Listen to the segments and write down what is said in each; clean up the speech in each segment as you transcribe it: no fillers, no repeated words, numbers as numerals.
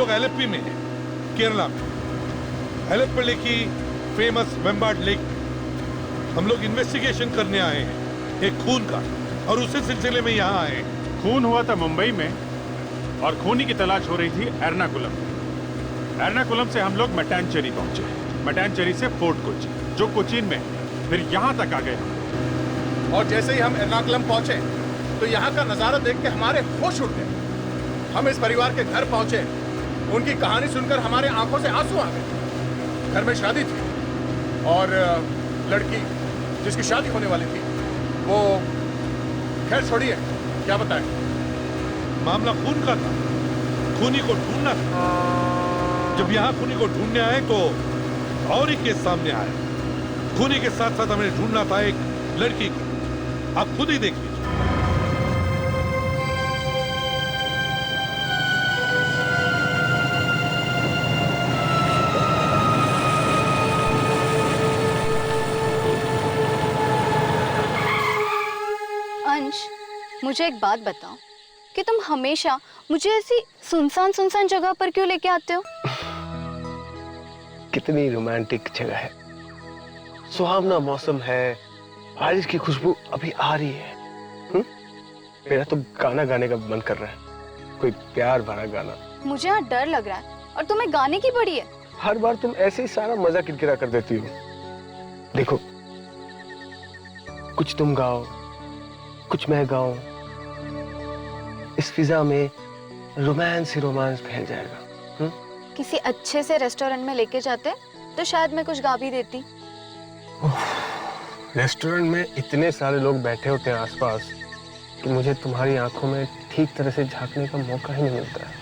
लोग एलेप्पी में हैं, केरला में। एलेप्पी की फेमस वेम्बार्ड लेक हम लोग इन्वेस्टिगेशन करने आए हैं, एक खून का, और उसी सिलसिले में यहाँ आए हैं। खून हुआ था मुंबई में और खूनी की तलाश हो रही थी एर्नाकुलम। एर्नाकुलम से हम लोग मट्टानचेरी पहुंचे, मट्टानचेरी से फोर्ट कोची जो कोचीन में, फिर यहाँ तक आ गए। और जैसे ही हम एर्नाकुलम पहुंचे तो यहाँ का नजारा देख के हमारे होश उड़ गए। हम इस परिवार के घर पहुंचे, उनकी कहानी सुनकर हमारे आंखों से आंसू आ गए। घर में शादी थी और लड़की जिसकी शादी होने वाली थी वो, खैर छोड़िए, क्या बताएं। मामला खून का था, खूनी को ढूंढना था। जब यहाँ खूनी को ढूंढने आए तो और ही केस सामने आया। खूनी के साथ साथ हमें ढूंढना था एक लड़की को। आप खुद ही देख लीजिए। अंश, मुझे एक बात बताओ कि तुम हमेशा मुझे ऐसी सुनसान सुनसान जगह पर क्यों लेके आते हो? कितनी रोमांटिक जगह है, सुहावना मौसम है, बारिश की खुशबू अभी आ रही है। मेरा तो गाना गाने का मन कर रहा है, कोई प्यार भरा गाना। मुझे यहाँ डर लग रहा है और तुम्हें गाने की पड़ी है। हर बार तुम ऐसे ही सारा मजा किरकिरा कर देती हो। देखो, कुछ तुम गाओ, कुछ मैं गाऊं, इस फिजा में रोमांस ही रोमांस फैल जाएगा। किसी अच्छे से रेस्टोरेंट में लेके जाते तो शायद मैं कुछ गा भी देती। रेस्टोरेंट में इतने सारे लोग बैठे होते हैं आसपास कि मुझे तुम्हारी आंखों में ठीक तरह से झांकने का मौका ही नहीं मिलता है।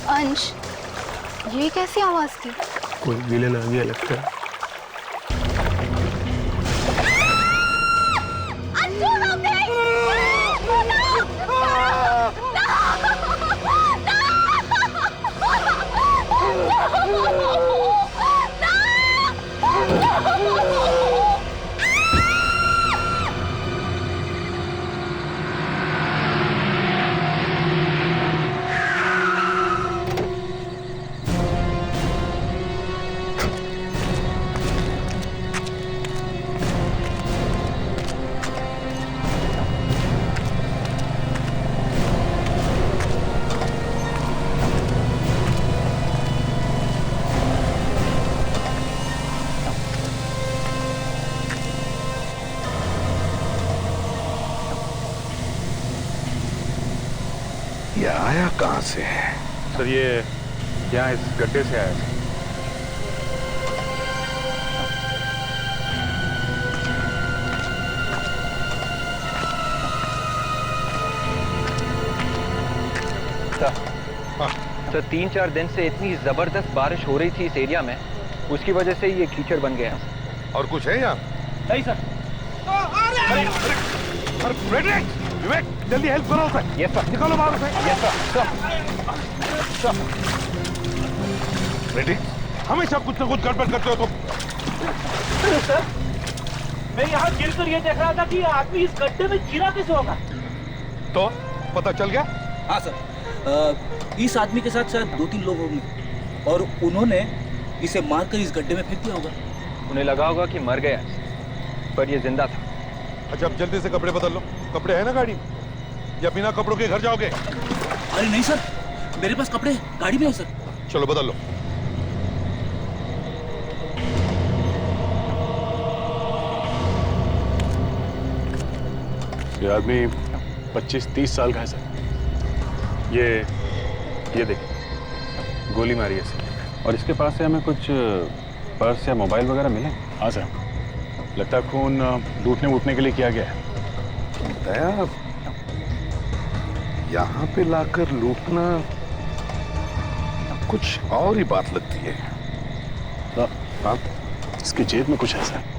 अंश, ये कैसी आवाज थी? कोई विलेन आ गया लगता है। ये आया कहां से है? सर ये यहाँ इस गड्ढे से आया था। तो 3-4 दिन से इतनी जबरदस्त बारिश हो रही थी इस एरिया में, उसकी वजह से ये कीचड़ बन गया। और कुछ है यहाँ? नहीं सर। विवेक, जल्दी हेल्प करो उसे। Yes sir. निकालो बाहर उसे। Yes sir. Sir ready? हमेशा कुछ ना कुछ गड़बड़ करते हो तुम। सर, मैं यहाँ गिर कर ये देख रहा था कि आदमी इस गड्ढे में गिरा कैसे होगा। तो पता चल गया? हाँ सर, इस आदमी के साथ शायद 2-3 लोग होंगे और उन्होंने इसे मारकर इस गड्ढे में फेंक दिया होगा। उन्हें लगा होगा कि मर गया, पर ये जिंदा था। अच्छा, अब जल्दी से कपड़े बदल लो। कपड़े है ना गाड़ी में, या बिना कपड़ों के घर जाओगे? अरे नहीं सर, मेरे पास कपड़े गाड़ी में है सर। चलो बदल लो। ये आदमी 25-30 साल का है सर। ये देखिए, गोली मारी है सर। और इसके पास से हमें कुछ पर्स या मोबाइल वगैरह मिले? हाँ सर, लगता है खून लूटने वूटने के लिए किया गया है। दया, यहाँ पे लाकर लूटना कुछ और ही बात लगती है। हाँ, इसकी जेब में कुछ ऐसा है।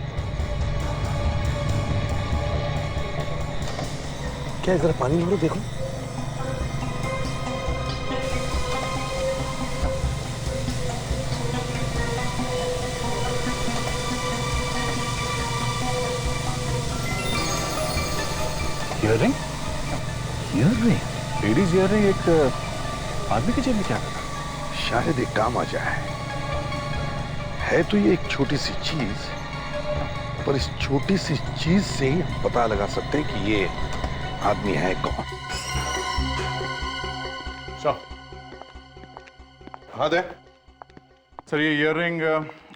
क्या जरा पानी भरो देखो। ईयररिंग? ईयररिंग? लेडीज ईयररिंग एक आदमी की जेब में क्या करता? शायद एक काम आ जाए। है तो ये एक छोटी सी चीज, पर इस छोटी सी चीज से ही हम पता लगा सकते हैं कि ये आदमी है कौन। हाँ दे सर, ये ईयररिंग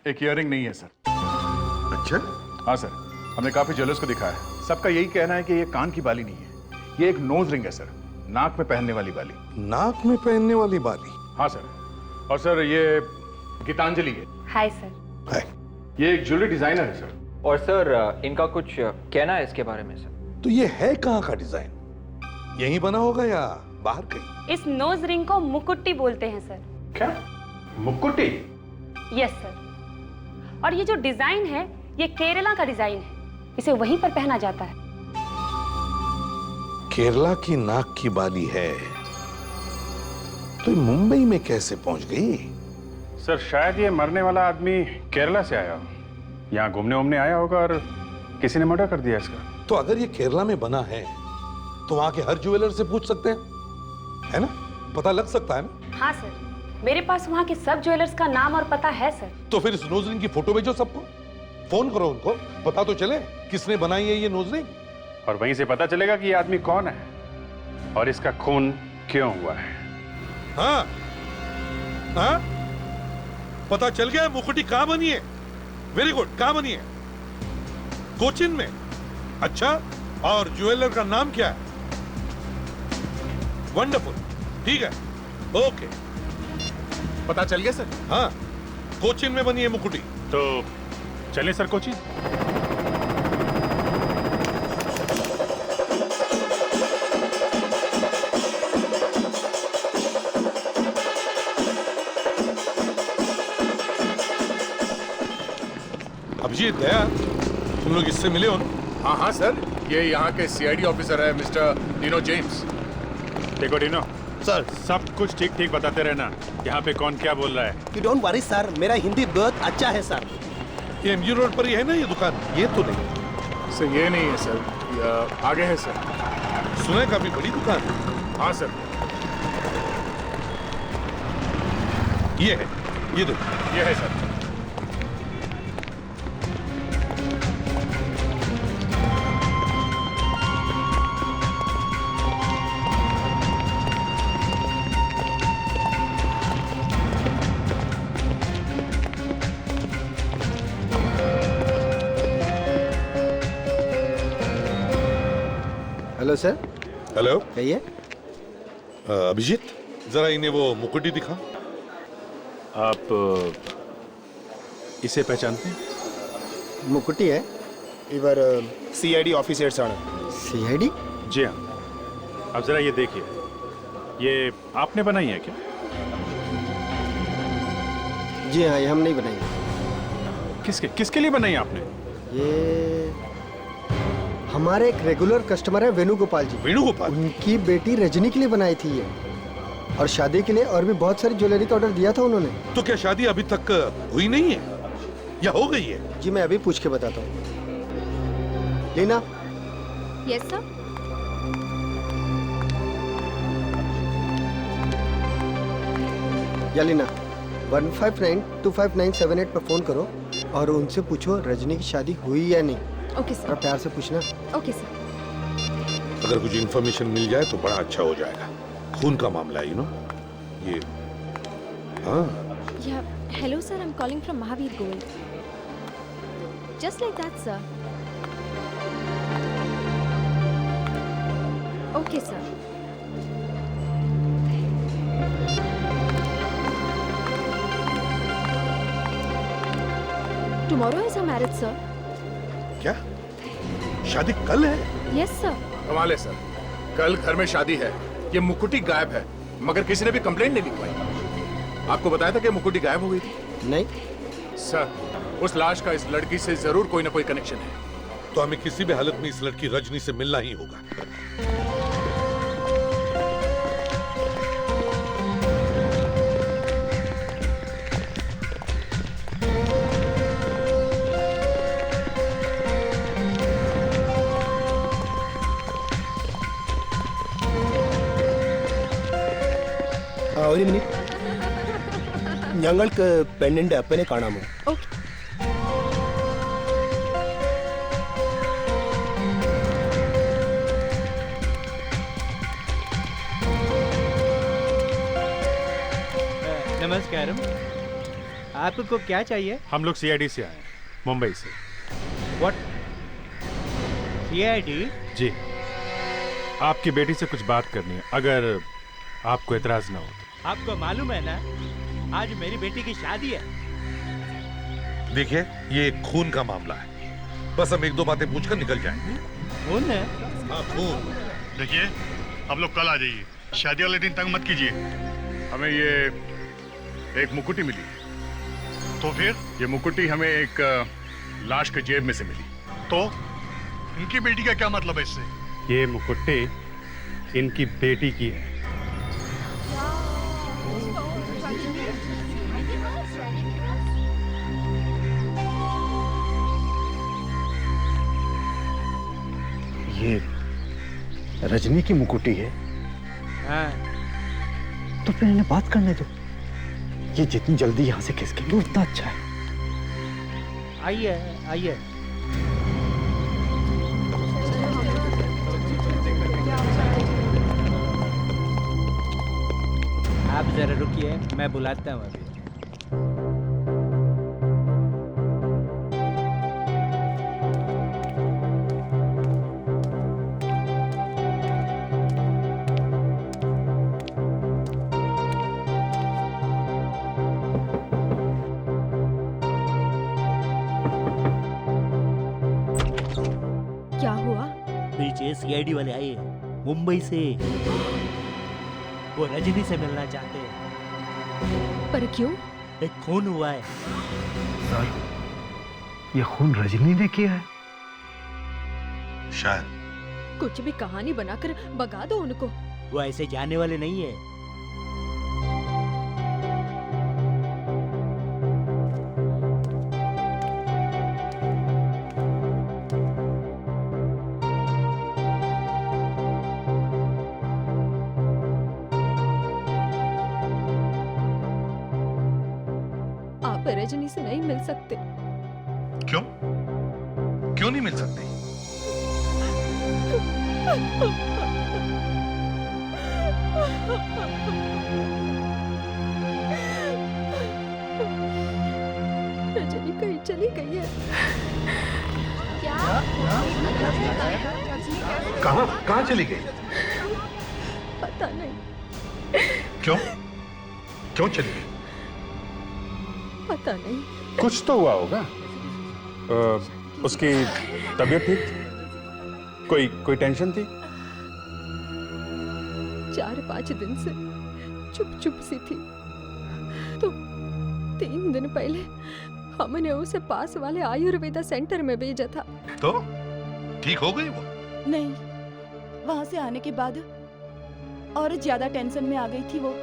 एक ईयररिंग नहीं है सर। अच्छा, हाँ सर, हमने काफी ज्वेलर्स को दिखाया है, सबका यही कहना है कि ये कान की बाली नहीं है, ये एक नोज रिंग है सर, नाक में पहनने वाली बाली। नाक में पहनने वाली बाली? हाँ सर, और सर ये गीतांजलि है। Hi sir. है। ये एक ज्वेलरी डिजाइनर है सर। और सर इनका कुछ कहना है इसके बारे में सर। तो ये है कहाँ का डिजाइन? यहीं बना होगा या बाहर कहीं? इस नोज रिंग को मुकुट्टी बोलते हैं सर। क्या? मुकुट्टी? Yes sir. और ये जो डिजाइन है ये केरला का डिजाइन है, इसे वहीं पर पहना जाता है। केरला की नाक की बाली है तो ये मुंबई में कैसे पहुंच गई? सर शायद ये मरने वाला आदमी केरला से आया हो, यहाँ घूमने उमने आया होगा और किसी ने मर्डर कर दिया इसका। तो अगर ये केरला में बना है तो वहां के हर ज्वेलर से पूछ सकते हैं, है ना? पता लग सकता है ना? हाँ सर, मेरे पास वहाँ के सब ज्वेलर्स का नाम और पता है सर। तो फिर इस नोज रिंग की फोटो भेजो सबको, फोन करो उनको, पता तो चले किसने बनाई है ये नोज रिंग। और वहीं से पता चलेगा कि ये आदमी कौन है और इसका खून क्यों हुआ है। हाँ हाँ, पता चल गया मुकुटी कहाँ बनी है। वेरी गुड, कहाँ बनी है? कोचिन में। अच्छा, और ज्वेलर का नाम क्या है? वंडरफुल, ठीक है, ओके। पता चल गया सर? हाँ, कोचिन में बनी है मुकुटी। तो चलें सर कोची। अभिजीत, दया, तुम लोग इससे मिले हो ना? हाँ हाँ सर, ये यहाँ के सीआईडी ऑफिसर है मिस्टर डिनो जेम्स। देखो डिनो सर, सब कुछ ठीक ठीक बताते रहना, यहाँ पे कौन क्या बोल रहा है। You don't worry सर, मेरा हिंदी बहुत अच्छा है सर। ये एमजी रोड पर ही है ना ये दुकान? ये तो नहीं सर ये नहीं है सर, ये आगे है सर। सुना है, काफी बड़ी दुकान है। हाँ सर, ये है, ये देखो। ये है सर। Hello sir. हेलो, कहिए। अभिजीत, जरा इन्हें वो मुकुटी दिखा। आप इसे पहचानते हैं? मुकुटी है इवर सीआईडी ऑफिसर्स आना। सीआईडी? जी हाँ। अब जरा ये देखिए, ये आपने बनाई है क्या? जी हाँ, ये हम नहीं बनाएंगे। किसके किसके लिए बनाई आपने? ये हमारे एक रेगुलर कस्टमर है वेणुगोपाल जी। वेणुगोपाल? उनकी बेटी रजनी के लिए बनाई थी ये, और शादी के लिए और भी बहुत सारी ज्वेलरी का ऑर्डर दिया था उन्होंने। तो क्या शादी अभी तक हुई नहीं है या हो गई है? जी मैं अभी पूछ के बताता हूँ। लीना। Yes sir. या लीना, 15925978 पर फोन करो और उनसे पूछो रजनी की शादी हुई या नहीं। ओके और सर। प्यार से पूछना। Okay sir. अगर कुछ इंफॉर्मेशन मिल जाए तो बड़ा अच्छा हो जाएगा। खून का मामला है, यू नो। ये हाँ, Yeah, hello sir, I'm calling from Mahavir Gold. Just like that, sir. Okay, sir. tomorrow is our marriage, sir. क्या शादी कल है? Yes, sir. कमाल है सर, कल घर में शादी है, ये मुकुटी गायब है, मगर किसी ने भी कंप्लेंट नहीं लिखवाई। आपको बताया था कि मुकुटी गायब हो गई थी? नहीं सर, उस लाश का इस लड़की से जरूर कोई ना कोई कनेक्शन है। तो हमें किसी भी हालत में इस लड़की रजनी से मिलना ही होगा। ഒരു മിനിറ്റ് ഞങ്ങൾക്ക് പെണ്ണിന്റെ അപ്പനെ കാണാമോ? Okay. नमस्कारम। आपको क्या चाहिए? हम लोग सीआईडी से आए हैं, मुंबई से। व्हाट? सीआईडी? जी, आपकी बेटी से कुछ बात करनी है, अगर आपको एतराज ना हो तो। आपको मालूम है ना, आज मेरी बेटी की शादी है। देखिए, ये एक खून का मामला है, बस हम एक दो बातें पूछकर निकल जाएंगे। खून है? हाँ, खून। देखिए, आप लोग कल आ जाइए, शादी वाले दिन तंग मत कीजिए। हमें ये एक मुकुटी मिली, तो फिर ये मुकुटी हमें एक लाश के जेब में से मिली, तो इनकी बेटी का क्या मतलब है इससे? ये मुकुट्टी इनकी बेटी की है। ये रजनी की मुकुटी है? हाँ। तो फिर इन्हें बात करने दो। ये जितनी जल्दी यहाँ से खिसकेंगे उतना अच्छा है। आइए आइए। आप जरा रुकिए, मैं बुलाता हूँ अभी। क्या हुआ? पीछे सीआईडी वाले आए मुंबई से, वो रजनी से मिलना चाहते हैं। पर क्यों? एक खून हुआ है। सर, ये खून रजनी ने किया है? शायद। कुछ भी कहानी बनाकर भगा दो उनको। वो ऐसे जाने वाले नहीं है। आप रजनी से नहीं मिल सकते। क्यों? क्यों नहीं मिल सकती? रजनी कहीं चली गई है। कहाँ चली गई? पता नहीं। क्यों? क्यों चली गई? पता नहीं। कुछ तो हुआ होगा। उसकी तबीयत ठीक थी? कोई टेंशन थी? 4-5 दिन से चुप सी थी, तो 3 दिन पहले हमने उसे पास वाले आयुर्वेदा सेंटर में भेजा था। तो ठीक हो गई वो? नहीं, वहां से आने के बाद और ज्यादा टेंशन में आ गई थी वो।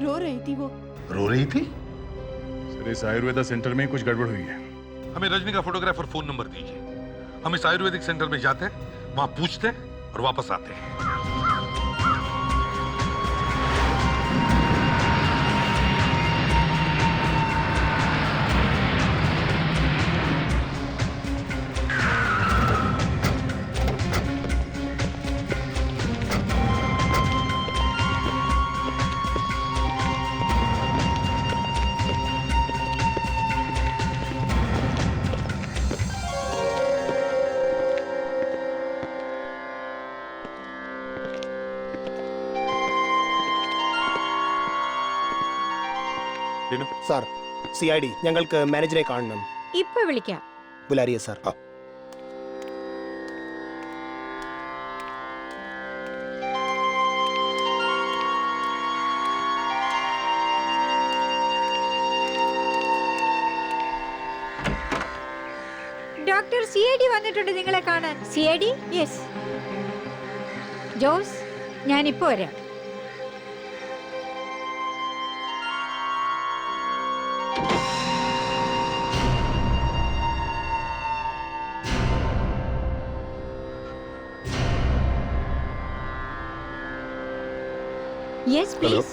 रो रही थी वो। रो रही थी? सर, इस आयुर्वेदा सेंटर में कुछ गड़बड़ हुई है। हमें रजनी का फोटोग्राफ और फोन नंबर दीजिए। हम इस आयुर्वेदिक सेंटर में जाते हैं, वहां पूछते हैं और वापस आते हैं। സാർ, CID ഞങ്ങൾക്ക് മാനേജറെ കാണണം. ഇപ്പൊ വിളിക്കാം. बुला रही है सर. ഡോക്ടർ CID വന്നിട്ടുണ്ട് നിങ്ങളെ കാണാൻ. CID? യെസ്. ജോസ്, ഞാനിപ്പോ വരാം. Yes please.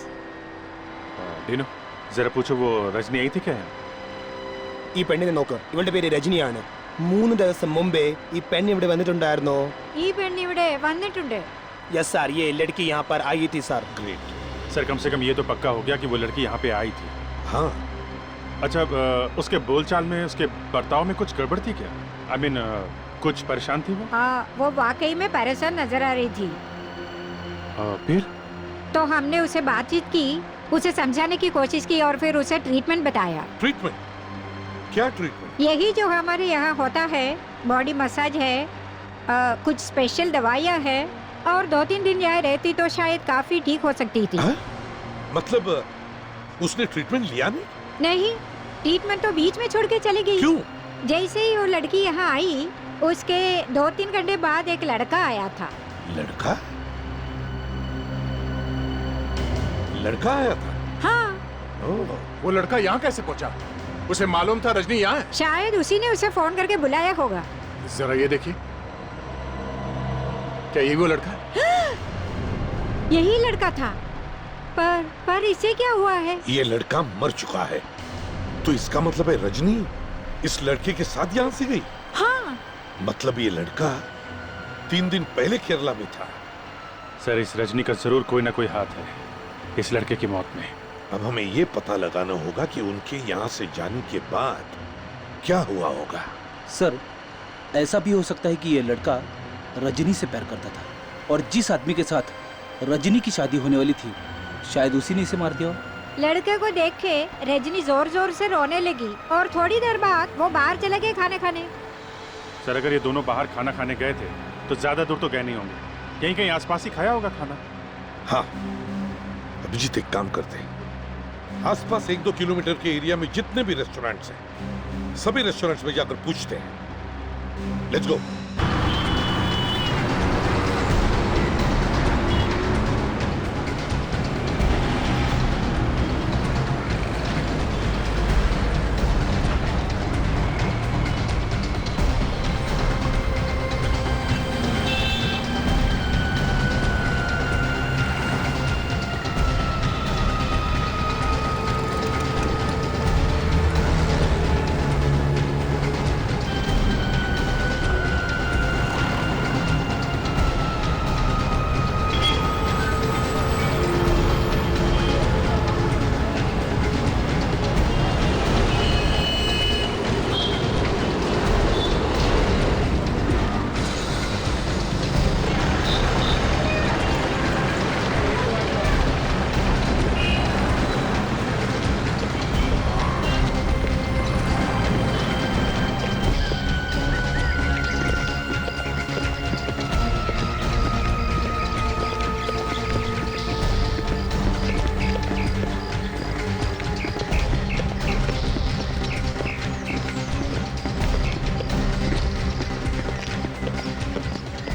ഡീനോ, जरा पूछो वो रजनी आई थी क्या? ഈ പെണ്ണിനെ നോക്ക്, ഇവളുടെ പേര് രജനിയാണ്. 3 ദിവസം മുമ്പേ ഈ പെണ്ണ് ഇവിടെ വന്നിട്ടുണ്ടായിരുന്നോ? ഈ പെണ്ണ് ഇവിടെ വന്നിട്ടുണ്ട്. यस सर, ये लड़की यहाँ पर आई थी सर. ग्रेट सर, कम से कम ये तो पक्का हो गया कि वो लड़की यहाँ पे आई थी. हाँ. अच्छा, उसके बोलचाल में, उसके बर्ताव में कुछ गड़बड़ थी क्या? आई मीन कुछ परेशान थी वो? हाँ, वो वाकई में परेशान नजर आ रही थी. फिर तो हमने उसे बातचीत की, उसे समझाने की कोशिश की और फिर उसे ट्रीटमेंट बताया. ट्रीटमेंट? क्या ट्रीटमेंट? यही जो हमारे यहाँ होता है, बॉडी मसाज है, कुछ स्पेशल दवाइयाँ है, और 2-3 दिन यहाँ रहती तो शायद काफी ठीक हो सकती थी. मतलब उसने ट्रीटमेंट लिया नहीं? नहीं, ट्रीटमेंट तो बीच में छोड़ के चली गई. क्यों? जैसे ही वो लड़की यहाँ आई, उसके 2-3 घंटे बाद एक लड़का आया था. लड़का? लड़का आया था? हाँ. वो लड़का यहाँ कैसे पहुँचा? उसे मालूम था रजनी यहाँ है? शायद उसी ने उसे फोन करके बुलाया होगा. जरा ये देखिए, क्या यही वो लड़का है? यही लड़का था. पर इसे क्या हुआ है? ये लड़का मर चुका है. तो इसका मतलब है रजनी इस लड़के के साथ यहाँ से गई? हाँ. मतलब ये लड़का 3 दिन पहले केरला में था. सर, इस रजनी का जरूर कोई ना कोई हाथ है इस लड़के की मौत में. अब हमें ये पता लगाना होगा कि उनके यहाँ से जाने के बाद क्या हुआ होगा. सर, ऐसा भी हो सकता है कि ये लड़का रजनी से प्यार करता था और जिस आदमी के साथ रजनी की शादी होने वाली थी, शायद उसी ने इसे मार दिया. लड़के को देख के रजनी जोर जोर से रोने लगी और थोड़ी देर बाद वो बाहर चले गए खाने खाने. सर, अगर ये दोनों बाहर खाना खाने गए थे तो ज्यादा दूर तो गए नहीं होंगे. कहीं कहीं आसपास ही खाया होगा खाना. हाँ, अभिजीत एक काम करते हैं, आसपास 1-2 किलोमीटर के एरिया में जितने भी रेस्टोरेंट्स हैं, सभी रेस्टोरेंट्स में जाकर पूछते हैं. Let's go.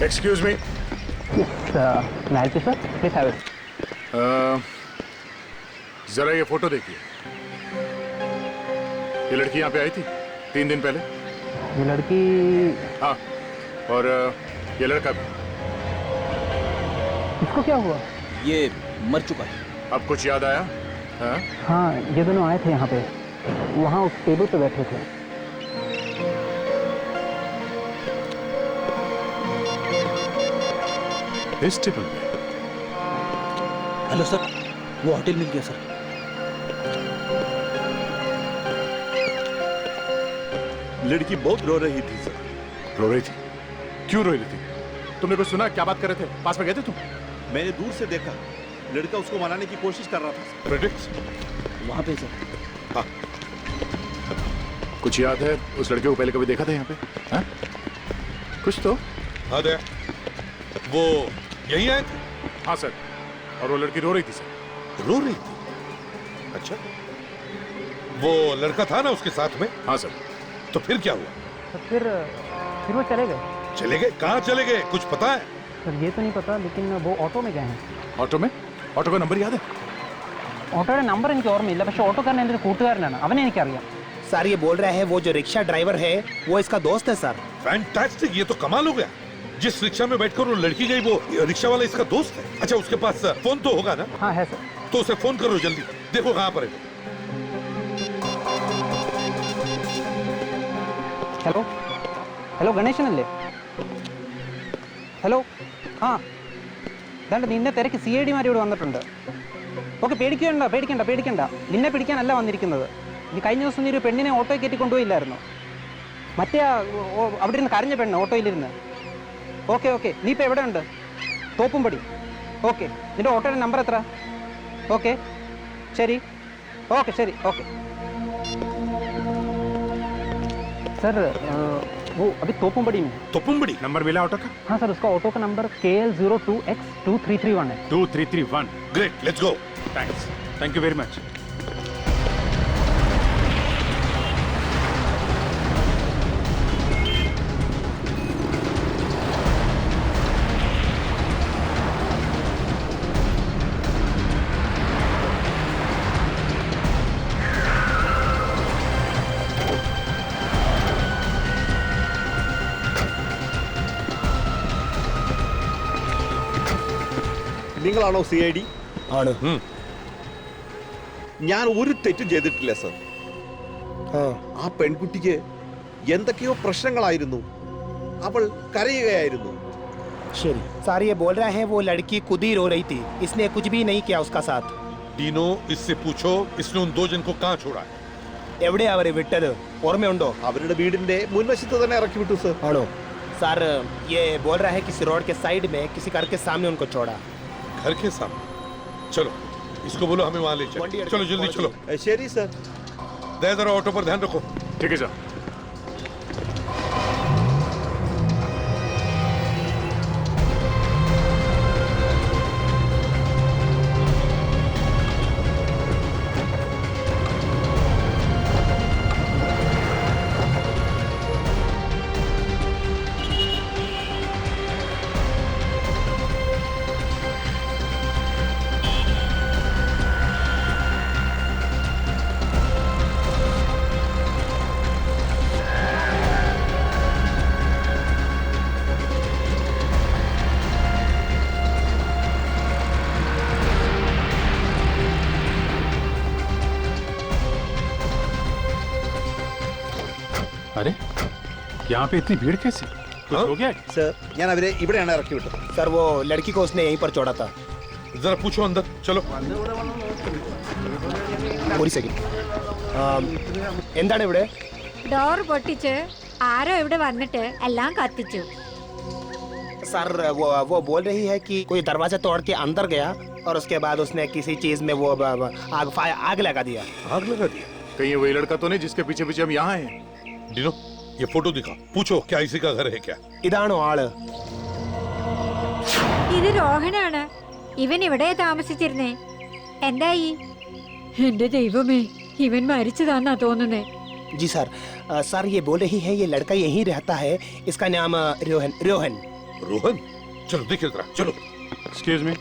Excuse me. Sir, please have it. जरा ये फोटो देखिए. ये लड़की यहाँ पे आई थी 3 दिन पहले. ये लड़की? हाँ, और ये लड़का भी. इसको क्या हुआ? ये मर चुका है. अब कुछ याद आया? हाँ, ये दोनों आए थे यहाँ पे, वहाँ उस टेबल पे बैठे थे. इस टेबल पे? हेलो सर, वो होटल मिल गया सर. लड़की बहुत रो रही थी सर. रो रही थी? क्यों रो रही थी? तुमने कुछ सुना? क्या बात कर रहे थे? पास में गए थे तुम? मैंने दूर से देखा, लड़का उसको मनाने की कोशिश कर रहा था. प्रेडिक्ट वहाँ पे सर. हाँ. कुछ याद है उस लड़के को पहले कभी देखा था यहाँ पे? हाँ? कुछ तो। हाँ दे, वो यही आए थे? हाँ सर, और वो लड़की रो रही थी सर। रो रही थी? अच्छा, वो लड़का था ना उसके साथ में? हाँ सर। तो फिर क्या हुआ? तो फिर वो चले गए। चले गए? कहाँ चले गए, कुछ पता है? सर ये तो नहीं पता, लेकिन वो ऑटो में गए हैं। ഓട്ടോ में? ഓട്ടോ का नंबर याद है? ഓട്ടോയുടെ നമ്പർ എനിക്ക് ഓർമ്മയില്ല, പക്ഷെ ഓട്ടോക്കാരൻ എൻ്റെ ഒരു കൂട്ടുകാരനാണ്, അവനെ എനിക്കറിയാം. सर ये बोल रहे हैं वो जो रिक्शा ड्राइवर है वो इसका दोस्त है सर. फैंटास्टिक, ये तो कमाल हो गया. जिस रिक्शा में बैठकर वो लड़की गई वो रिक्शा वाला इसका दोस्त है. अच्छा उसके पास फोन तो होगा ना? हाँ है सर. तो उसे फोन करो जल्दी, देखो कहाँ पर है. Hello hello ഗണേശനല്ലേ? ഹലോ ആ ദാണ്ട് നിന്നെ തിരക്ക് സി ഐ ഡിമാർ ഇവിടെ വന്നിട്ടുണ്ട്. ഓക്കെ പേടിക്കണ്ട, നിന്നെ പിടിക്കാനല്ല വന്നിരിക്കുന്നത്. നീ കഴിഞ്ഞ ദിവസം നീ ഒരു പെണ്ണിനെ ഓട്ടോയിൽ കയറ്റി കൊണ്ടുപോയില്ലായിരുന്നു? മറ്റേ അവിടെ ഇരുന്ന് കരഞ്ഞ പെണ്ണ് ഓട്ടോയിലിരുന്ന്. ഓക്കെ നീ ഇപ്പോൾ എവിടെ ഉണ്ട്? തോപ്പുംപടി. ഓക്കെ നിന്റെ ഓട്ടോയുടെ നമ്പർ എത്ര? ഓക്കെ ശരി. सर वो अभी तोपुमबड़ी में. तोपुमबड़ी नंबर मिला ऑटो का? हाँ सर, उसका ऑटो का नंबर KL02X2331 है. 2331. Great, let's go. Thanks, thank you very much. നിങ്ങളാണോ CID? ആണ്. ഞാൻ ഒരു തെറ്റും ചെയ്തിട്ടില്ല സർ. ആ പെൺകുട്ടിക്ക് എന്തൊക്കെയോ പ്രശ്നങ്ങളായിരുന്നു, അവൾ കരയുകയായിരുന്നു. ശരി सर ये बोल रहे हैं वो लड़की खुद ही रो रही थी, इसने कुछ भी नहीं किया उसका साथ. डीनो इससे पूछो इसने उन दो जन को कहाँ छोड़ा है. എവിടെ അവരെ വിട്ടത് ഓർമ്മയുണ്ടോ? അവരുടെ വീടിന്റെ മുൻവശത്ത് തന്നെ ഇറക്കി വിട്ടു സർ. ആണോ? सर ये बोल रहा है किसी रोड के साइड में किसी घर के सामने उनको छोड़ा. घर के सामने? चलो इसको बोलो हमें वहां ले चलो. चलो जल्दी चलो. ശരി സർ. जरा ऑटो पर ध्यान रखो. ठीक है सर. अरे यहाँ पे इतनी भीड़ कैसे? कुछ हो गया? സർ ഞാൻ അവരെ ഇവിടെയാണ് ഇറക്കി വിട്ടത്. सर वो लड़की को उसने यहीं पर छोड़ा था. जरा पूछो अंदर. चलो ഒരു സെക്കൻഡ്. എന്താണ് ഇവിടെ? ഡോർ പൊട്ടിച്ച് ആരോ ഇവിടെ വന്നിട്ട് എല്ലാം കത്തിച്ചു. सर वो बोल रही है कि कोई दरवाजा तोड़ के अंदर गया और उसके बाद उसने किसी चीज में वो आग लगा दिया. आग लगा दिया? कहीं वही लड़का तो नहीं जिसके पीछे पीछे हम यहाँ हैं? डीनो ये फोटो दिखा, पूछो क्या इसी का घर है क्या? ഇതാണോ ആള്? ഇത് രോഹനാണ്. ഇവൻ ഇവിടെ താമസിച്ചിരുന്നേ. എന്തായി? എന്റെ ദൈവമേ, ഇവൻ മരിച്ചതാന്നാ തോന്നുന്നേ. जी सर. सर ये बोल रही है ये लड़का यहीं रहता है, इसका नाम रोहन. रोहन? चलो देखिए जरा, चलो. Excuse me.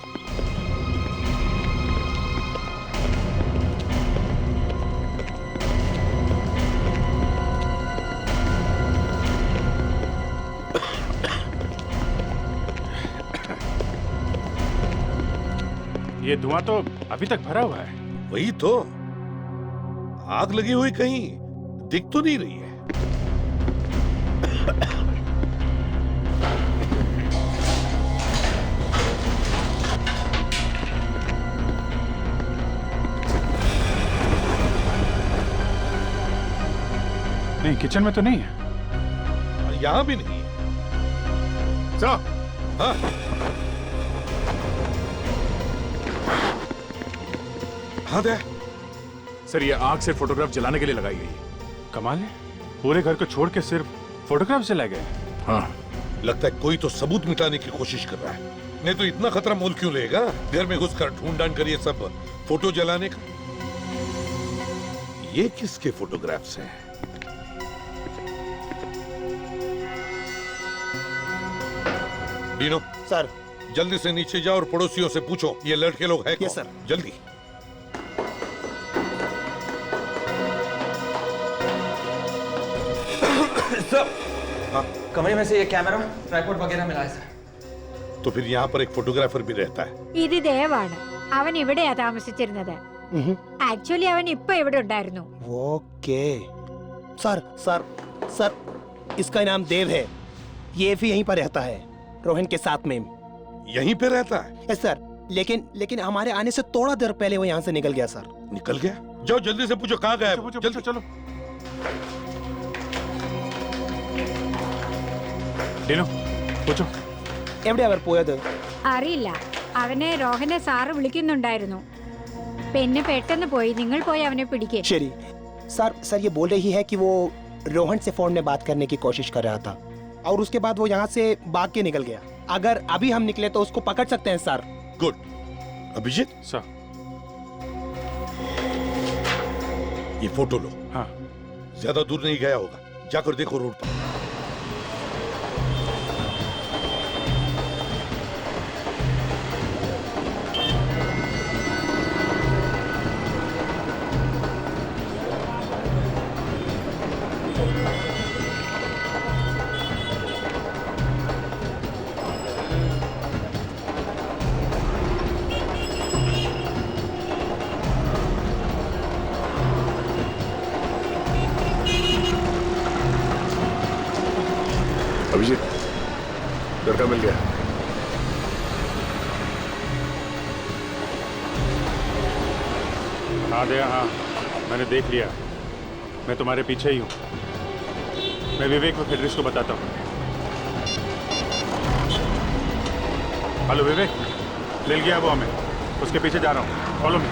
ये धुआं तो अभी तक भरा हुआ है. वही तो, आग लगी हुई कहीं दिख तो नहीं रही है. नहीं, किचन में तो नहीं है. यहाँ भी नहीं है. सर. हाँ हाँ दे. सर ये आग से फोटोग्राफ जलाने के लिए लगाई गई है. कमाल है. पूरे घर को छोड़ के सिर्फ फोटोग्राफ से ले गए? हाँ, लगता है कोई तो सबूत मिटाने की कोशिश कर रहा है। नहीं तो इतना खतरा मोल क्यों लेगा घर में घुसकर ढूंढ ढांड कर ये सब फोटो जलाने का। ये किसके फोटोग्राफ्स हैं? डीनो सर, जल्दी से नीचे जाओ और पड़ोसियों से पूछो ये लड़के लोग हैं कौन? Yes sir. जल्दी। हाँ? कमरे में से ये कैमरा ट्राइपॉड वगैरह मिला है सर। तो फिर यहाँ पर एक फोटोग्राफर भी रहता है। ഇത് ദേവാണ്. അവൻ ഇവിടെയാ താമസിച്ചിരുന്നത്. ആക്ച്വലി അവൻ ഇപ്പൊ ഇവിടെ ഉണ്ടായിരുന്നു. ओके सर सर सर, इसका नाम देव है। ये भी यहीं पर रहता है रोहन के साथ में। यहीं पे रहता है? यस सर, लेकिन हमारे आने से थोड़ा देर पहले वो यहाँ से निकल गया सर। निकल गया? जाओ जल्दी से पूछो कहाँ गया। जल्दी चलो। ഡീനോ പൂച്ചോ. എവിടെ അവർ പോയത്? അറിയില്ല. അവനെ രോഹനെ സാറ് വിളിക്കുന്നുണ്ടായിരുന്നു. പിന്നെ പെട്ടെന്ന് പോയി. നിങ്ങൾ പോയി അവനെ പിടിക്കേ. शरी सर ये बोल रही है कि वो रोहन से फोन में बात करने की कोशिश कर रहा था और उसके बाद वो यहाँ से भाग के निकल गया। अगर अभी हम निकले तो उसको पकड़ सकते हैं सर। गुड। अभिजीत सर, ये फोटो लो। हाँ। ज्यादा दूर नहीं गया होगा, जाकर देखो रोड पर। अभिजीत, लड़का मिल गया। हाँ दया, हाँ मैंने देख लिया। मैं तुम्हारे पीछे ही हूँ। मैं विवेक और फेडरिस को बताता हूँ। हेलो विवेक, ले गया वो हमें। उसके पीछे जा रहा हूँ, फॉलो मी।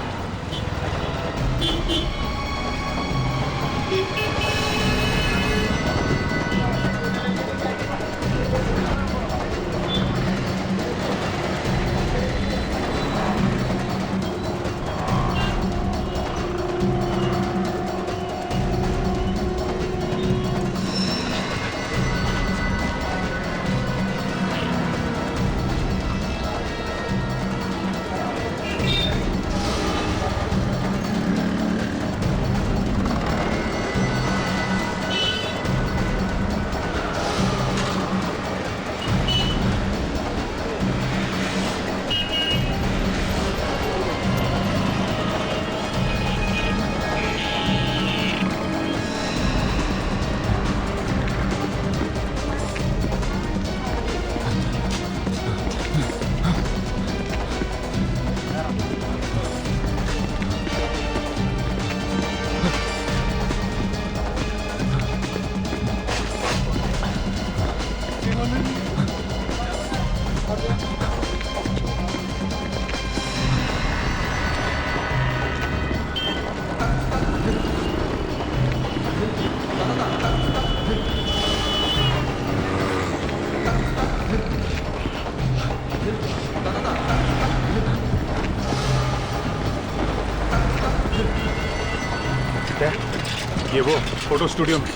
ये वो फोटो स्टूडियो में।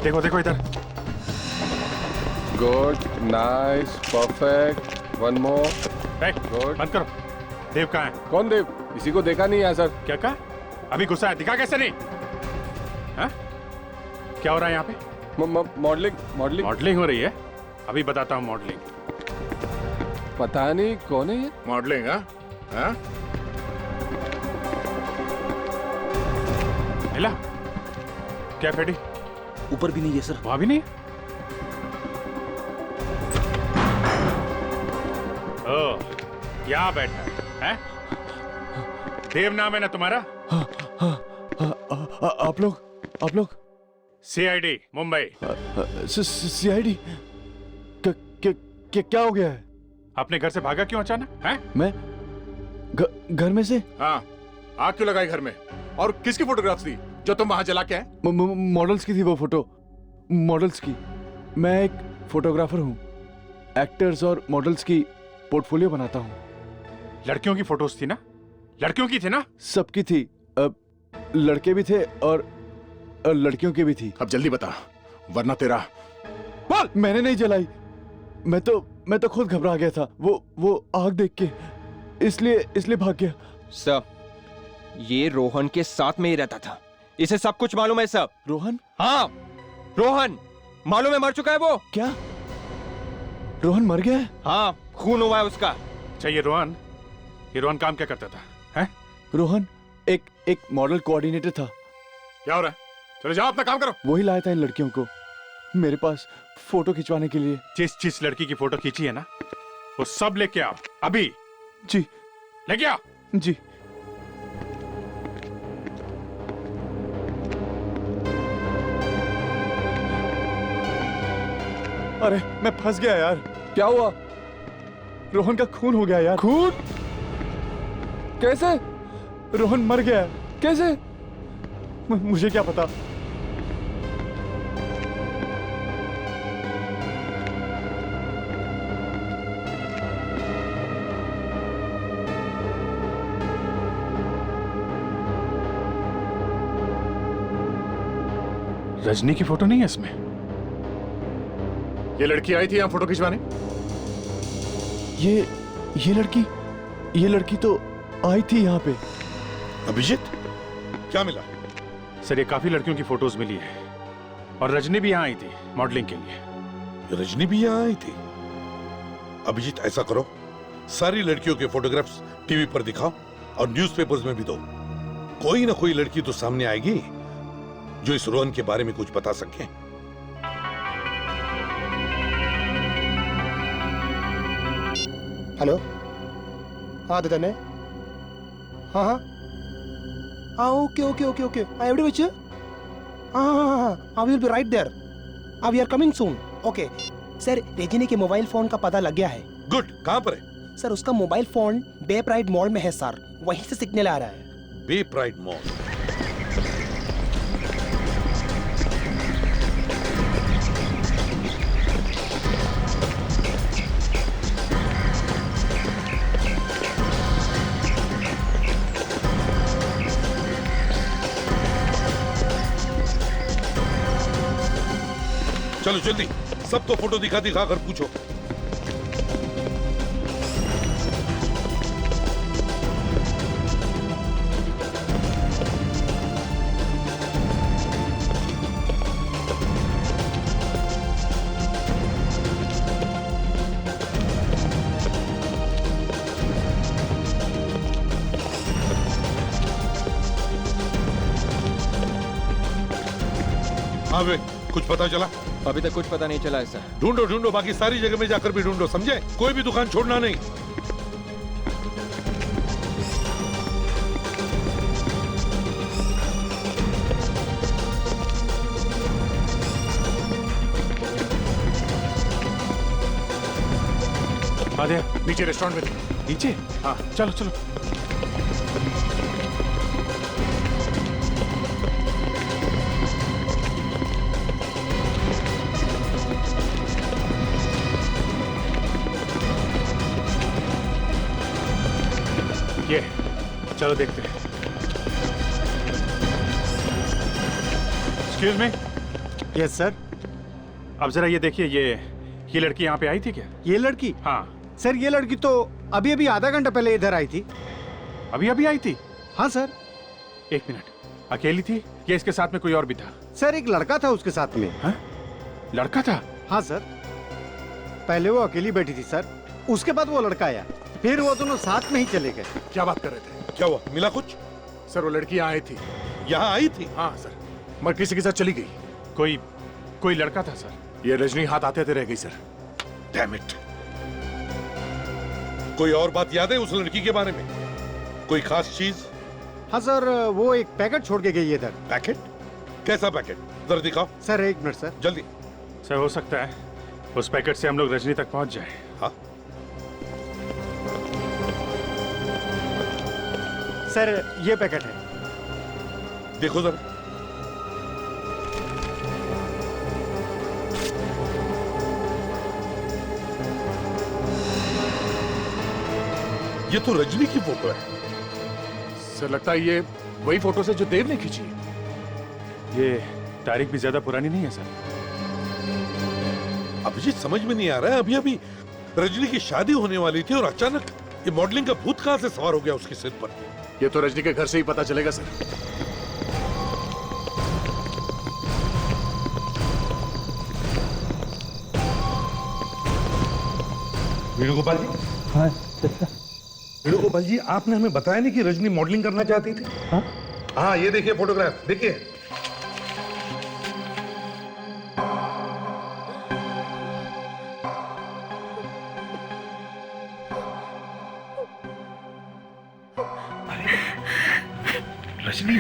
देखो देखो इधर। Good, nice, perfect, one more. Good. बंद करो। देव कहाँ है? कौन देव? किसी को देखा नहीं है सर। क्या कहा? अभी गुस्सा है, दिखा कैसे नहीं? हा? क्या हो रहा है यहाँ पे? मॉडलिंग मॉडलिंग मॉडलिंग हो रही है? अभी बताता हूँ मॉडलिंग। पता नहीं कौन है ये। मॉडलिंग? हाँ? मिला? क्या फेडी? ऊपर भी नहीं है सर। वहां भी नहीं? ओ, यहाँ बैठा है? देव नाम है ना तुम्हारा? आप लोग आप लोग? सीआईडी मुंबई। सीआईडी? क्या हो गया है? अपने घर से भागा क्यों अचानक? हैं? मैं घर में से? हाँ, आग क्यों लगाई घर में? और किसकी फोटोग्राफ्स थी जो तुम वहां जला के आए? मॉडल्स की थी वो फोटो, मॉडल्स की। मैं एक फोटोग्राफर हूँ, एक्टर्स और मॉडल्स की पोर्टफोलियो बनाता हूँ। लड़कियों की फोटोज थी ना? लड़कियों की थी ना? सबकी थी, लड़के भी थे और लड़कियों की भी थी। अब जल्दी बता, वरना तेरा बोल। मैंने नहीं जलाई, मैं तो खुद घबरा गया था, वो आग देख के, इसलिए भाग गया। सर, ये रोहन के साथ में ही रहता था, इसे सब कुछ मालूम है सर। रोहन? हाँ, रोहन मालूम है, मर चुका है वो। क्या? रोहन मर गया है? हाँ, खून हुआ है उसका। चाहिए रोहन? ये रोहन काम क्या करता था? हैं? रोहन एक मॉडल कोऑर्डिनेटर था। क्या हो रहा है? चलो जाओ, अपना काम करो। वही लाया था इन लड़कियों को मेरे पास फोटो खिंचवाने के लिए। जिस लड़की की फोटो खींची है ना, वो सब लेके आओ अभी। जी। लेके आओ। जी। अरे मैं फंस गया यार। क्या हुआ? रोहन का खून हो गया यार। खून? कैसे? रोहन मर गया। कैसे? मुझे क्या पता। रजनी की फोटो नहीं है इसमें। ये लड़की आई थी यहाँ फोटो खिंचवाने? ये लड़की तो आई थी यहाँ पे। अभिजीत, क्या मिला? सर, ये काफी लड़कियों की फोटोज मिली है और रजनी भी यहाँ आई थी मॉडलिंग के लिए। रजनी भी यहाँ आई थी? अभिजीत, ऐसा करो, सारी लड़कियों के फोटोग्राफ्स टीवी पर दिखाओ और न्यूज़पेपर्स में भी दो। कोई ना कोई लड़की तो सामने आएगी जो इस रोहन के बारे में कुछ बता सके। हेलो, हाँ दादा ने, हाँ, ओके, एवरी बच्चे, हाँ, we will be right there, we are coming soon. Okay sir, Rajni के मोबाइल फोन का पता लग गया है। गुड, कहाँ पर है? सर, उसका मोबाइल फोन बे प्राइड मॉल में है सर, वहीं से सिग्नल आ रहा है। बे प्राइड मॉल? चलो जल्दी, सबको फोटो दिखा कर पूछो। हाँ वे, कुछ पता चला? अभी तक कुछ पता नहीं चला है सर। ढूंढो, बाकी सारी जगह में जाकर भी ढूंढो, समझे? कोई भी दुकान छोड़ना नहीं। आदिया, नीचे रेस्टोरेंट में। नीचे? हाँ, चलो। ये चलो देखते हैं। Excuse me. Yes sir. अब जरा ये देखिए, ये लड़की यहाँ पे आई थी क्या? ये लड़की? हाँ सर, ये लड़की तो अभी आधा घंटा पहले इधर आई थी। अभी आई थी? हाँ सर। एक मिनट, अकेली थी या इसके साथ में कोई और भी था? सर, एक लड़का था उसके साथ में। हाँ? लड़का था? हाँ सर, पहले वो अकेली बैठी थी सर, उसके बाद वो लड़का आया, फिर वो दोनों साथ में ही चले गए। क्या बात कर रहे थे? क्या हुआ? मिला कुछ? सर, वो लड़की यहाँ आई थी। यहाँ आई थी? हाँ सर, मगर किसी के साथ चली गई। कोई लड़का था सर? ये रजनी हाथ आते रह गई सर। Damn it. कोई और बात याद है उस लड़की के बारे में? कोई खास चीज? हाँ सर, वो एक पैकेट छोड़ के गई है इधर। पैकेट? कैसा पैकेट जरा दिखाओ। Sir 1 minute sir. जल्दी। सर हो सकता है उस पैकेट से हम लोग रजनी तक पहुंच जाए। हाँ सर ये पैकेट है। देखो जरा। ये तो रजनी की फोटो है। सर लगता है ये वही फोटो से जो देव ने खींची। ये तारीख भी ज्यादा पुरानी नहीं है सर। अभिजीत समझ में नहीं आ रहा है, अभी अभी रजनी की शादी होने वाली थी और अचानक ये मॉडलिंग का भूत कहां से सवार हो गया उसके सिर पर। ये तो रजनी के घर से ही पता चलेगा सर। वेणुगोपाल जी। हाँ वेणुगोपाल जी, आपने हमें बताया नहीं कि रजनी मॉडलिंग करना चाहती थी। हाँ ये देखिए फोटोग्राफ, देखिए। रजनी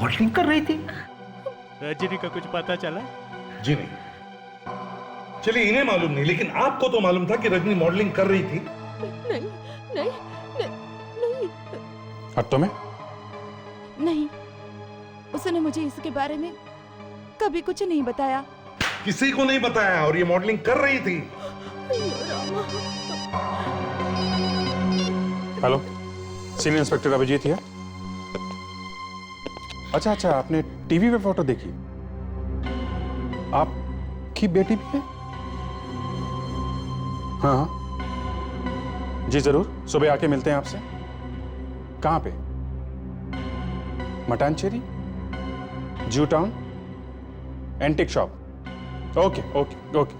मॉडलिंग कर रही थी। रजनी का कुछ पता चला? जी नहीं। चलिए इन्हें मालूम नहीं, लेकिन आपको तो मालूम था कि रजनी मॉडलिंग कर रही थी। नहीं नहीं नहीं और तुम्हें? नहीं, उसने मुझे इसके बारे में कभी कुछ नहीं बताया। किसी को नहीं बताया और ये मॉडलिंग कर रही थी। हेलो, सीनियर इंस्पेक्टर अभिजीत है। अच्छा अच्छा, आपने टीवी पे फोटो देखी? आपकी बेटी भी है? हाँ हाँ जी जरूर, सुबह आके मिलते हैं आपसे। कहाँ पे? मटानचेरी, जू town, antique shop. Okay okay okay.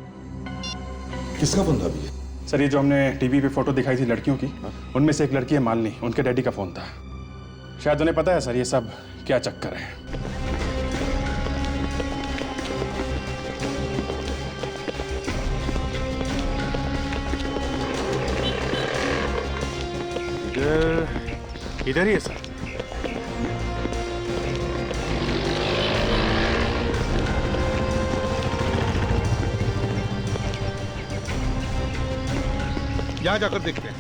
किसका बंदा भी है? सर ये जो हमने टीवी पे फोटो दिखाई थी लड़कियों की, उनमें से एक लड़की है मालिनी, उनके डैडी का फोन था। शायद उन्हें पता है सर ये सब क्या चक्कर है। इधर ही है सर। यहां जाकर देखते हैं।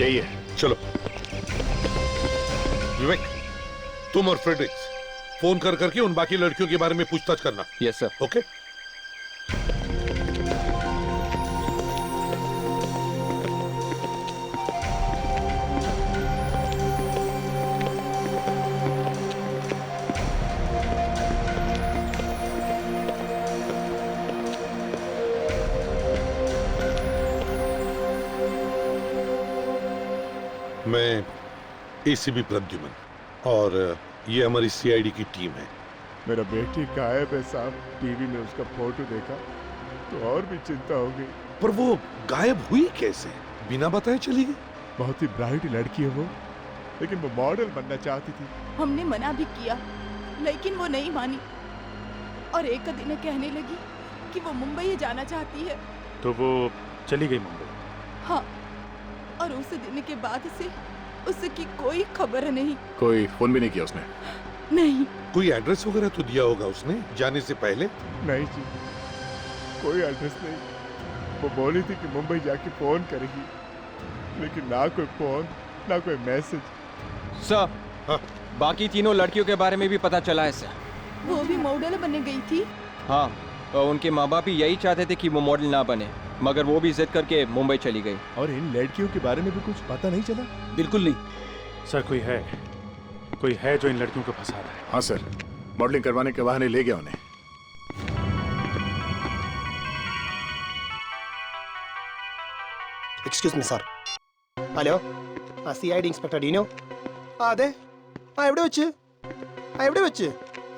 यही है। चलो विवेक, तुम और फ्रेडरिक्स फोन कर करके उन बाकी लड़कियों के बारे में पूछताछ करना। Yes sir. ओके। मैं एसीबी प्रद्युमन और ये हमारी सीआईडी की टीम है। मेरा बेटी गायब है साहब। टीवी में उसका फोटो देखा तो और भी चिंता हो गई। पर वो गायब हुई कैसे? बिना बताए चली गई? बहुत ही ब्राइट लड़की है वो, लेकिन वो मॉडल बनना चाहती थी। हमने मना भी किया लेकिन वो नहीं मानी और एक दिन कहने लगी कि वो मुंबई जाना चाहती है। तो वो चली गई मुंबई? हाँ, और उस दिन के बाद से उसकी कोई खबर नहीं। कोई फोन भी नहीं किया उसने? नहीं। कोई एड्रेस वगैरह तो दिया होगा उसने जाने से पहले? नहीं जी, कोई एड्रेस नहीं। वो बोली थी कि मुंबई जाके फोन करेगी, लेकिन ना कोई फोन ना कोई मैसेज। सर, हाँ। बाकी तीनों लड़कियों के बारे में भी पता चला है सर। वो भी मॉडल बनने गई थी। हाँ, और उनके माँ बाप भी यही चाहते थे कि वो मॉडल ना बने, मगर वो भी जिद करके मुंबई चली गई। और इन लड़कियों के बारे में भी कुछ पता नहीं चला? बिल्कुल नहीं सर। कोई है जो इन लड़कियों को फंसा रहा है। हाँ सर, मॉडलिंग करवाने के बहाने ले गया उन्हें। Excuse me sir. ഹലോ, ആ CID ഇൻസ്പെക്ടർ ഡീനോ? ആ അതെ. ആ എവിടെ വെച്ച്?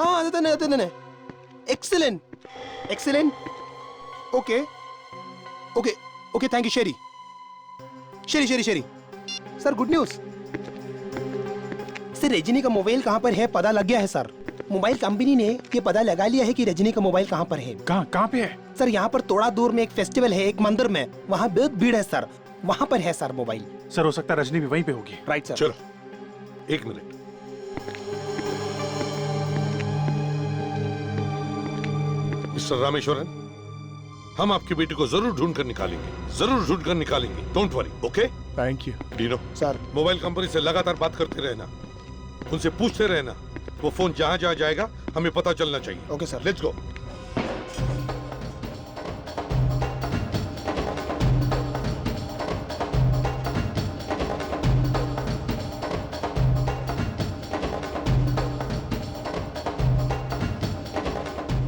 ആ അത് തന്നെ. എക്സലന്റ്. Okay thank you. ശരി. Sir good news. Sir Rajni का मोबाइल कहाँ पर है पता लग गया है सर। मोबाइल कंपनी ने ये पता लगा लिया है कि रजनी का मोबाइल कहाँ पर है। कहाँ पे है सर? यहाँ पर थोड़ा दूर में एक फेस्टिवल है, एक मंदिर में, वहाँ बहुत भीड़ है सर, वहाँ पर है सर मोबाइल। सर हो सकता है रजनी भी वहीं पे होगी। Right sir. चलो एक मिनट, मिस्टर रामेश्वरन, हम आपकी बेटी को जरूर ढूंढ कर निकालेंगे, जरूर ढूंढ कर निकालेंगे। Don't worry, okay? Thank you. Dino sir, mobile company से लगातार बात करते रहना, उनसे पूछते रहना, वो फोन जहां जहां जाएगा हमें पता चलना चाहिए। Okay sir. Let's go.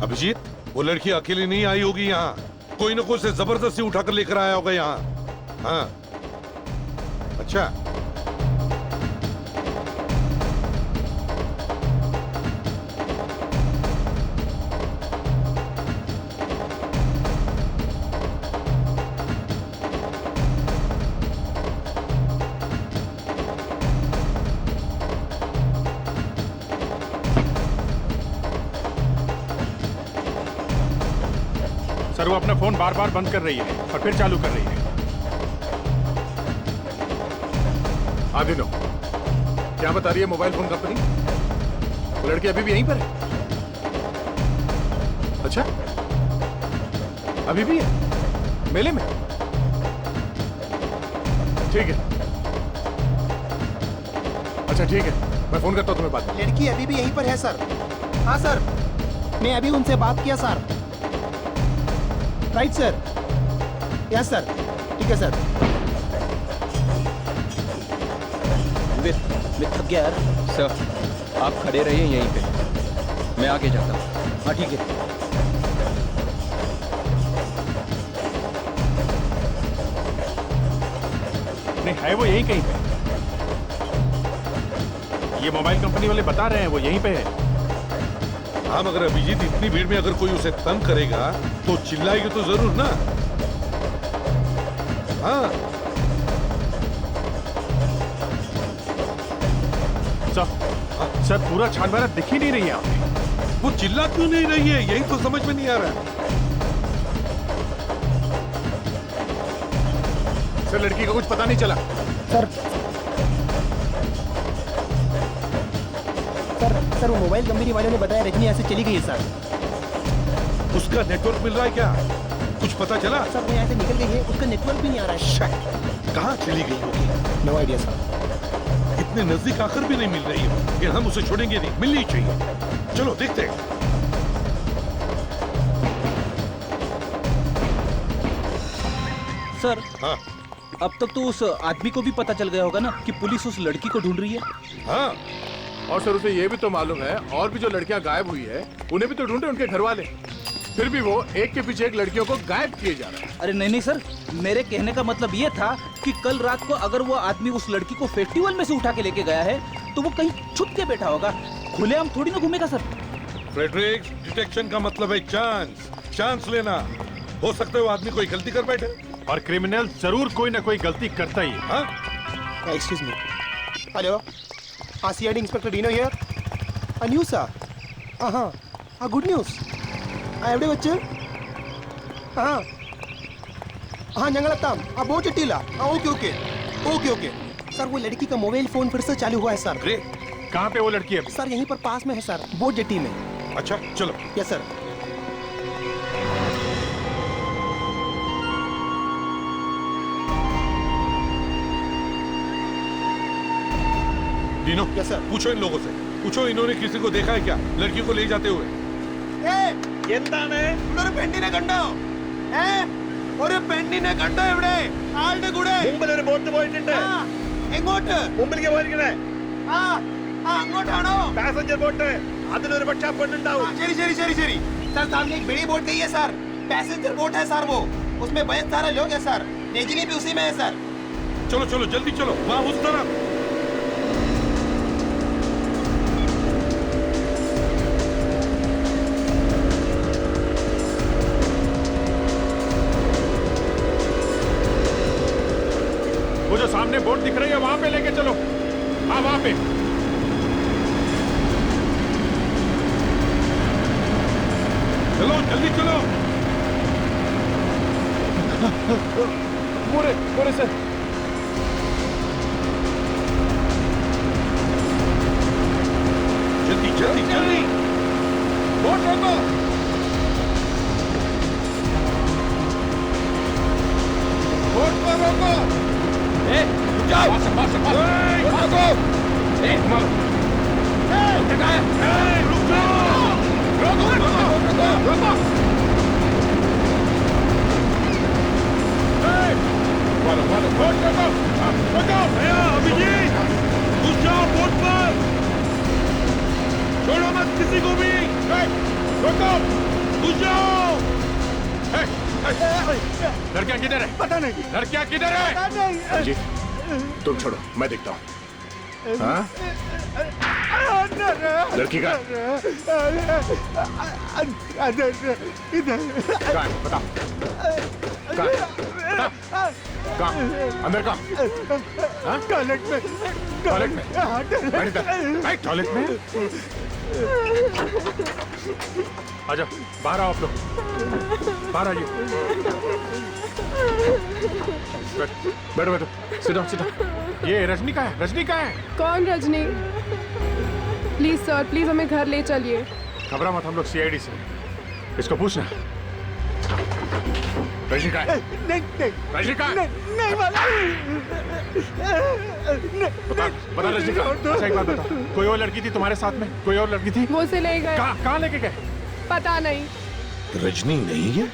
Abhijit, वो लड़की अकेली नहीं आई होगी यहाँ, कोई ना कोई से जबरदस्ती उठाकर लेकर आया होगा यहाँ। हाँ, अच्छा। सर वो अपना फोन बार बार बंद कर रही है और फिर चालू कर रही है। आदिनो, क्या बता रही है मोबाइल फोन कंपनी? लड़की अभी भी यहीं पर है? अच्छा, अभी भी है मेले में? ठीक है, अच्छा ठीक है, मैं फोन करता हूँ तुम्हें बाद में। लड़की अभी भी यहीं पर है सर। हाँ सर, मैं अभी उनसे बात किया sir. Right sir, yes sir, ठीक है सर। मैं थक गया यार। सर आप खड़े रहिए यहीं पे, मैं आगे जाता हूँ। हाँ ठीक है। नहीं है वो यहीं कहीं पे, ये मोबाइल कंपनी वाले बता रहे हैं वो यहीं पे है। हाँ, मगर अभिजीत इतनी भीड़ में अगर कोई उसे तंग करेगा तो चिल्लाएगी तो जरूर ना। हाँ सर पूरा छानमारा दिख ही नहीं रही है। वो चिल्ला क्यों नहीं रही है, यही तो समझ में नहीं आ रहा है। सर लड़की का कुछ पता नहीं चला। सर सर वो मोबाइल कंपनी वालों ने बताया रजनी यहाँ से चली गई है सर। उसका नेटवर्क मिल रहा है क्या, कुछ पता चला? सर वो यहाँ से निकल गई है, उसका नेटवर्क भी नहीं आ रहा है। कहाँ चली गई होगी? No idea sir. इतने नजदीक आकर भी नहीं मिल रही है, कि हम उसे छोड़ेंगे नहीं, मिलनी चाहिए। चलो देखते हैं। सर हाँ, अब तक तो उस आदमी को भी पता चल गया होगा ना कि पुलिस उस लड़की को ढूंढ रही है। हाँ, और सर उसे ये भी तो मालूम है और भी जो लड़कियां गायब हुई है उन्हें भी तो ढूंढे उनके घर वाले, फिर भी वो एक के पीछे एक लड़कियों को गायब किए जा रहे हैं। अरे नहीं सर, मेरे कहने का मतलब ये था कि कल रात को अगर वो आदमी उस लड़की को फेस्टिवल में से उठा के लेके गया है तो वो कहीं छुप के बैठा होगा, खुलेआम थोड़ी ना घूमेगा सर। फ्रेडरिक, डिटेक्शन का मतलब है चांस, चांस लेना। हो सकता है वो आदमी कोई गलती कर बैठे, और क्रिमिनल जरूर कोई ना कोई गलती करता ही है। हाँ? Excuse me, hello, CID inspector Dino here. News sir? हाँ, गुड न्यूज़ എവിടെ വെച്ച്? हाँ ഞങ്ങളെത്താം. बहुत चिट्टीला. ओके सर, वो लड़की का मोबाइल फोन फिर से चालू हुआ है सर। कहाँ पे वो लड़की है? सर यहीं पर पास में है सर, बोट जेट्टी में। अच्छा चलो। Yes sir. Dino, yes sir. पूछो इन लोगों से, पूछो इन्होंने किसी को देखा है क्या लड़की को ले जाते हुए? എന്താണ് ഇവിടെ ഒരു പെണ്ണിനെ കണ്ടോ? ഒരു പെണ്ണിനെ കണ്ടോ ഇവിടെ ആളുടെ കൂടെ? മുമ്പിൽ ഒരു ബോട്ട് പോയിട്ടുണ്ട്. എങ്ങോട്ട്? മുമ്പിലേക്ക് പോയിരിക്കണേ. അങ്ങോട്ടാണോ? പാസഞ്ചർ ബോട്ട്, അതിലൊരു പക്ഷേ പെണ്ണുണ്ടാവും. ശരി सर, सामने एक बड़ी बोट गई है सर, पैसेंजर बोट है सर, वो उसमें बहुत सारे लोग हैं सर, रजनी भी उसी में है सर। चलो जल्दी चलो, वहाँ उस तरफ। वो जो सामने बोट दिख रही है वहां पे लेके चलो। हाँ वहां पे। चलो जल्दी चलो। मोरे मोरे सर। जल्दी जल्दी जल्दी। बोट रोको। बोट को रोको। रुक जाओ। बोट रोको। रुक जाओ। रोको। बोट रोको। अभिजीत घुस जाओ बोट पर। छोड़ो मत किसी को भी। रोको। घुस जाओ। लड़कियां किधर है? पता नहीं। लड़कियां किधर है? पता नहीं। जी तुम छोड़ो, मैं देखता हूँ। हाँ? लड़की का इधर कहाँ है? बताओ कहाँ है? कहाँ? अंदर कहाँ? हाँ? टॉयलेट में। टॉयलेट में? बैठ इधर। बैठ टॉयलेट में। आजा, बाहर आओ आप लोग। बाहर आइए। बैठो बैठो। Sit down. ये रजनी का है। रजनी का है। कौन रजनी? प्लीज सर, प्लीज हमें घर ले चलिए। घबरा मत, हम लोग सीआईडी से। इसको पूछना। रजनी का है? नहीं। रजनी का है? नहीं वाला। बता रजनी का। अच्छा एक बात बता, कोई और लड़की थी तुम्हारे साथ में? कोई और लड़की थी? वो उसे ले गए। कहाँ लेके गए? पता नहीं। रजनी नहीं है?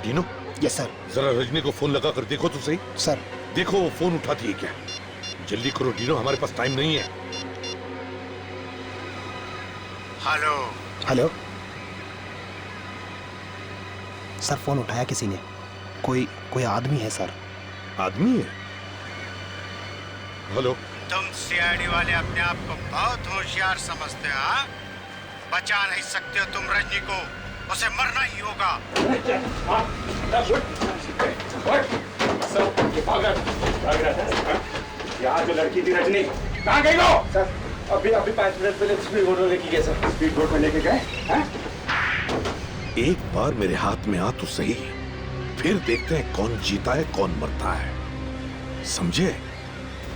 डीनो। Yes sir. जरा रजनी को फोन लगा कर देखो तो सही। सर। देखो वो फोन उठाती है क्या। जल्दी करो डीनो, हमारे पास टाइम नहीं है। हेलो। हेलो सर, फोन उठाया किसी ने? कोई आदमी है सर। आदमी है? हेलो। तुम सीआईडी वाले अपने आप को बहुत होशियार समझते हो, हाँ? बचा नहीं सकते हो तुम रजनी को, उसे मरना ही होगा। यहाँ जो लड़की थी रजनी, कहाँ गई वो? सर अभी 5 मिनट पहले स्पीड बोट में लेके गए सर। स्पीड बोट में लेके गए? एक बार मेरे हाथ में आ तो सही, फिर देखते हैं कौन जीता है कौन मरता है, समझे?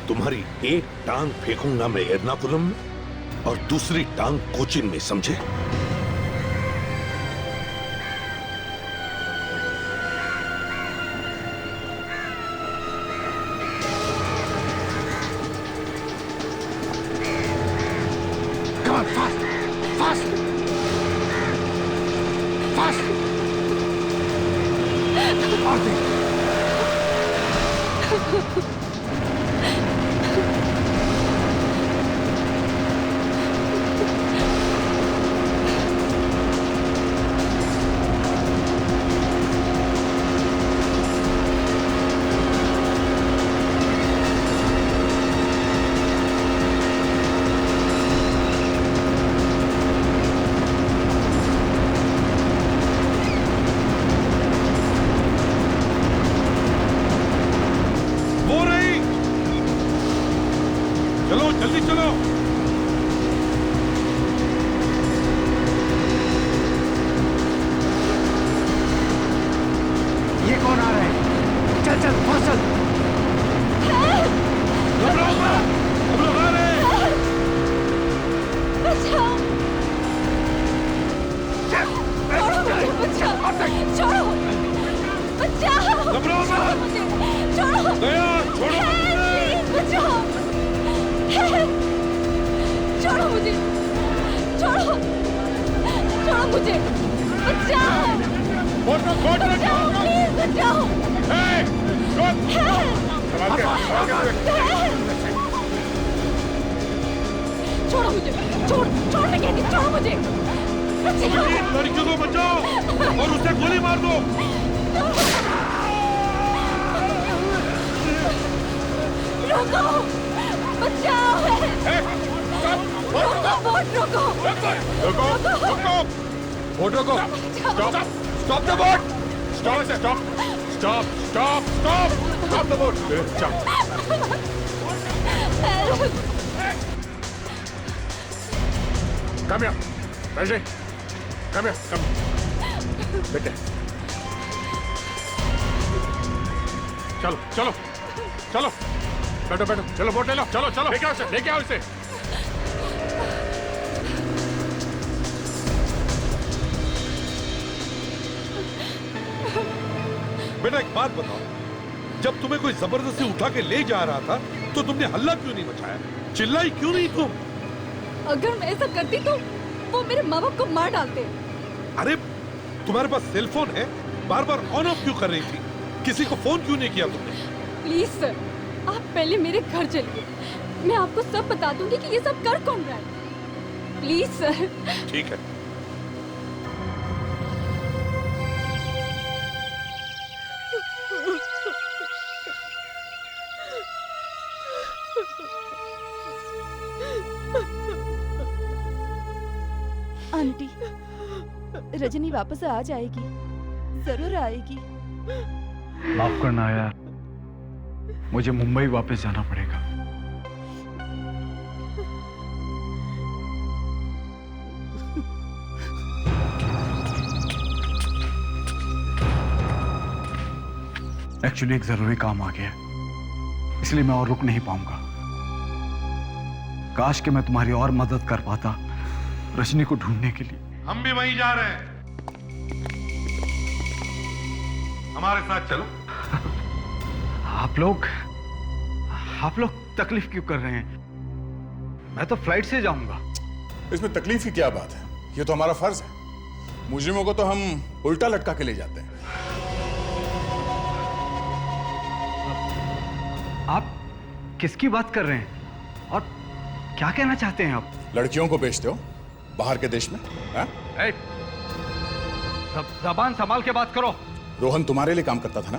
तुम्हारी एक टांग फेंकूंगा मैं एर्नाकुलम में और दूसरी टांग कोचिन में, समझे? लड़कियों को बचाओ और उसे गोली मार दो। रोको, बचाओ। रोको। Stop the boat! Stop the boat! Come here. Rajay. कम बेटे चलो चलो चलो बैठो बैठो चलो बोट ले लो चलो चलो लेके आओ इसे बेटा एक बात बताओ, जब तुम्हें कोई जबरदस्ती उठा के ले जा रहा था तो तुमने हल्ला क्यों नहीं मचाया, चिल्लाई क्यों नहीं तुम? अगर मैं ऐसा करती तो वो मेरे माँ बाप को मार डालते। अरे तुम्हारे पास सेल फोन है, बार बार ऑन ऑफ क्यों कर रही थी? किसी को फोन क्यों नहीं किया तुमने? प्लीज सर, आप पहले मेरे घर चलिए, मैं आपको सब बता दूंगी कि ये सब कर कौन रहा है। Please sir. ठीक है। आंटी, रजनी वापस आ जाएगी, जरूर आएगी। माफ करना यार, मुझे मुंबई वापस जाना पड़ेगा। एक्चुअली एक जरूरी काम आ गया, इसलिए मैं और रुक नहीं पाऊंगा। काश कि मैं तुम्हारी और मदद कर पाता रजनी को ढूंढने के लिए। हम भी वहीं जा रहे हैं, हमारे साथ चलो। आप लोग तकलीफ क्यों कर रहे हैं? मैं तो फ्लाइट से जाऊंगा। इसमें तकलीफ की क्या बात है, ये तो हमारा फर्ज है। मुजरिमों को तो हम उल्टा लटका के ले जाते हैं। आप किसकी बात कर रहे हैं और क्या कहना चाहते हैं आप? लड़कियों को बेचते हो बाहर के देश में? जबान संभाल के बात करो। रोहन तुम्हारे लिए काम करता था ना,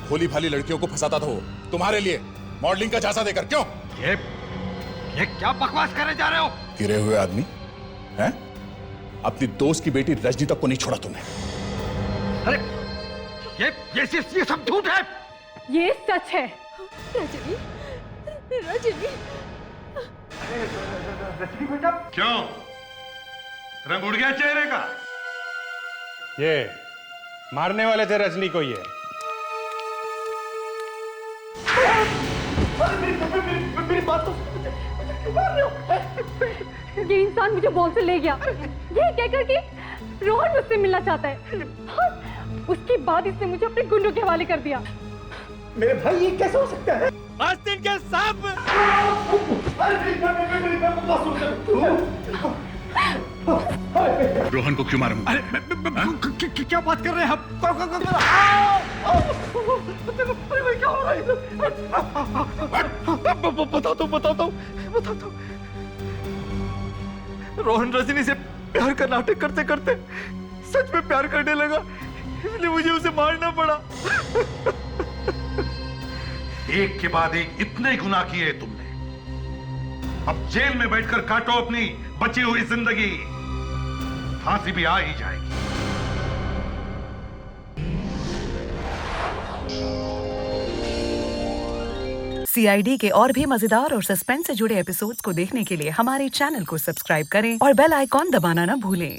भोली भाली लड़कियों को फंसाता था वो तुम्हारे लिए, मॉडलिंग का झांसा देकर। क्यों? ये क्या बकवास करे जा रहे हो? गिरे हुए आदमी हैं? अपनी दोस्त की बेटी रजनी तक को नहीं छोड़ा तुमने। अरे ये सब झूठ है। ये सच है। रजनी, रजनी, रजनी बेटा। क्यों, रंग उड़ गया चेहरे का? ये मारने वाले थे रजनी को। ये मेरी बात तो क्यों मार रहे हो? ये इंसान मुझे बॉल से ले गया, ये कहकर कि रोहन मुझसे मिलना चाहता है। उसके बाद इसने मुझे अपने गुंडों के हवाले कर दिया। मेरे भाई ये कैसे हो सकता है? आस्तीन के सांप। रोहन को क्यों मारूंगा? अरे क्या बात कर रहे हैं आप? क्या हो रहा है? बता दो। रोहन रजनी से प्यार का नाटक करते करते सच में प्यार करने लगा, इसलिए मुझे उसे मारना पड़ा। एक के बाद एक इतने गुनाह किए तुमने, अब जेल में बैठकर काटो अपनी बची हुई जिंदगी, फांसी भी आ ही जाएगी। CID के और भी मजेदार और सस्पेंस से जुड़े एपिसोड्स को देखने के लिए हमारे चैनल को सब्सक्राइब करें और बेल आइकॉन दबाना ना भूलें।